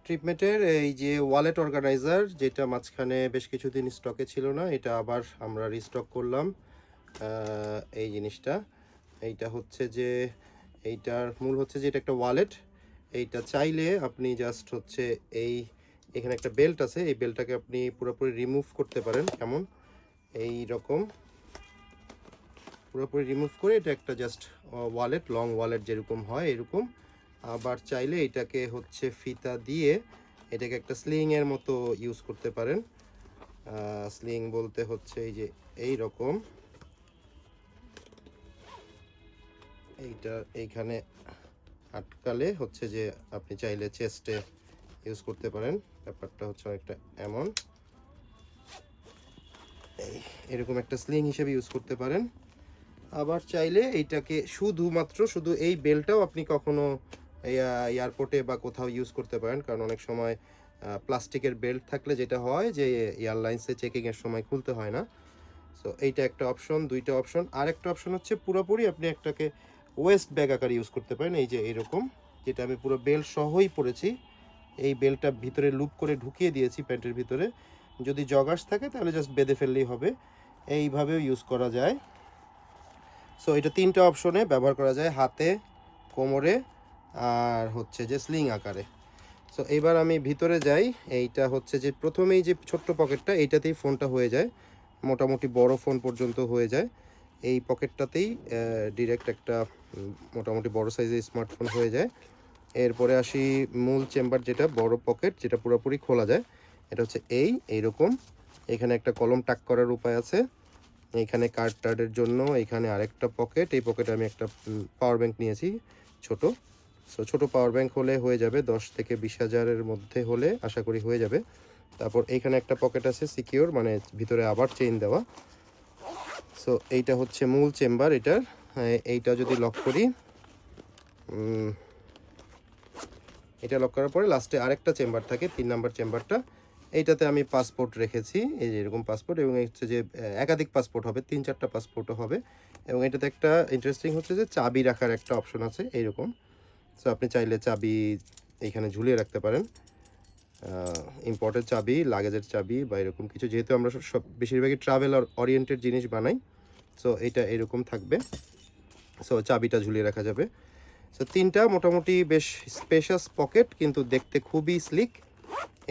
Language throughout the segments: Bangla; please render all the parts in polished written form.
ট্রিপমেটের এই যে ওয়ালেট অর্গানাইজার, যেটা মাঝখানে বেশ কিছুদিন স্টকে ছিল না, এটা আবার আমরা রিস্টক করলাম। এই জিনিসটা, এইটা হচ্ছে যে এইটার মূল হচ্ছে যে এটা একটা ওয়ালেট। এইটা চাইলে আপনি জাস্ট হচ্ছে এখানে একটা বেল্ট আছে, এই বেল্টটাকে আপনি পুরোপুরি রিমুভ করতে পারেন। কেমন এই রকম পুরোপুরি রিমুভ করে এটা একটা জাস্ট ওয়ালেট, লং ওয়ালেট যেরকম হয় এরকম। আবার চাইলে এটাকে হচ্ছে ফিতা দিয়ে এটাকে একটা স্লিংয়ের মতো ইউজ করতে পারেন। স্লিং বলতে হচ্ছে এই যে এই রকম, এইটা এইখানে আটকালে হচ্ছে যে আপনি চাইলে চেস্টে ইউজ করতে পারেন। ব্যাপারটা হচ্ছে অনেকটা এমন, এরকম একটা স্লিং হিসেবে ইউজ করতে পারেন। আবার চাইলে এইটাকে শুধু এই বেল্টটাও আপনি কখনো এয়ারপোর্টে বা কোথাও ইউজ করতে পারেন, কারণ অনেক সময় প্লাস্টিকের বেল্ট থাকলে যেটা হয় যে এয়ারলাইন্সে চেকিংয়ের সময় খুলতে হয় না। সো এইটা একটা অপশন, দুইটা অপশন। আরেকটা অপশন হচ্ছে পুরোপুরি আপনি একটাকে ওয়েস্ট ব্যাগ আকারে ইউজ করতে পারেন। এই যে এরকম, যেটা আমি পুরো বেল্ট সহই পরেছি, এই বেল্টটা ভিতরে লুপ করে ঢুকিয়ে দিয়েছি প্যান্টের ভিতরে। যদি জগার্স থাকে তাহলে জাস্ট বেঁধে ফেললেই হবে। এইভাবেও ইউজ করা যায়। সো এটা তিনটা অপশনে ব্যবহার করা যায়, হাতে, কোমরে, আর হচ্ছে যে স্লিং আকারে। সো এবার আমি ভিতরে যাই। এইটা হচ্ছে যে প্রথমেই যে ছোট্ট পকেটটা, এইটাতেই ফোনটা হয়ে যায়, মোটামুটি বড় ফোন পর্যন্ত হয়ে যায়। এই পকেটটাতেই ডিরেক্ট একটা মোটামুটি বড় সাইজের স্মার্টফোন হয়ে যায়। এরপরে আসি মূল চেম্বার, যেটা বড় পকেট, যেটা পুরোপুরি খোলা যায়। এটা হচ্ছে এইরকম। এখানে একটা কলম টাক করার উপায় আছে, এইখানে কার্ড টার্ডের জন্য। এখানে আরেকটা পকেট, এই পকেটে আমি একটা পাওয়ার ব্যাংক নিয়েছি ছোট। সো ছোট পাওয়ার ব্যাংক হলে হয়ে যাবে, 10 থেকে 20,000-এর মধ্যে হলে আশা করি হয়ে যাবে। তারপর এইখানে একটা পকেট আছে সিকিউর, মানে ভিতরে আবার চেইন দেওয়া। সো এইটা হচ্ছে মূল চেম্বার এটার। এইটা যদি লক করি, এটা লক করার পরে লাস্টে আরেকটা চেম্বার থাকে, 3 নাম্বার চেম্বারটা। এইটাতে আমি পাসপোর্ট রেখেছি, এই যে এরকম পাসপোর্ট, এবং হচ্ছে যে একাধিক পাসপোর্ট হবে, 3-4টা পাসপোর্টও হবে। এবং এটাতে একটা ইন্টারেস্টিং হচ্ছে যে চাবি রাখার একটা অপশন আছে এইরকম। সো আপনি চাইলে চাবি এইখানে ঝুলিয়ে রাখতে পারেন, ইম্পর্টেন্ট চাবি, লাগেজের চাবি বা এরকম কিছু, যেহেতু আমরা সব বেশিরভাগই ট্রাভেল ওরিয়েন্টেড জিনিস বানাই। সো এটা এরকম থাকবে, সো চাবিটা ঝুলিয়ে রাখা যাবে। সো তিনটা মোটামুটি বেশ স্পেশাস পকেট, কিন্তু দেখতে খুবই স্লিক।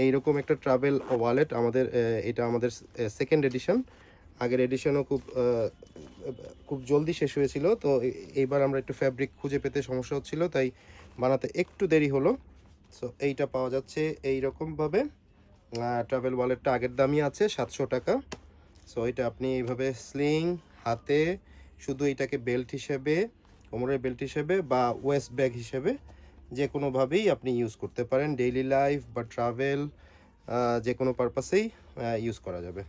এইরকম একটা ট্রাভেল ওয়ালেট আমাদের, এটা আমাদের সেকেন্ড এডিশন। আগের এডিশনও খুব জলদি শেষ হয়েছিল, তো এইবার আমরা একটু ফ্যাব্রিক খুঁজে পেতে সমস্যা হচ্ছিল, তাই বানাতে একটু দেরি হলো। সো এইটা পাওয়া যাচ্ছে এইরকমভাবে। ট্রাভেল ওয়ালেটটা আগের দামই আছে 700 টাকা। সো এটা আপনি এইভাবে স্লিং, হাতে, শুধু এটাকে বেল্ট হিসেবে, কোমরের বেল্ট হিসেবে বা ওয়েস্ট ব্যাগ হিসেবে যে কোনোভাবেই আপনি ইউজ করতে পারেন। ডেইলি লাইফ বা ট্রাভেল যে কোনো পারপাসেই ইউজ করা যাবে।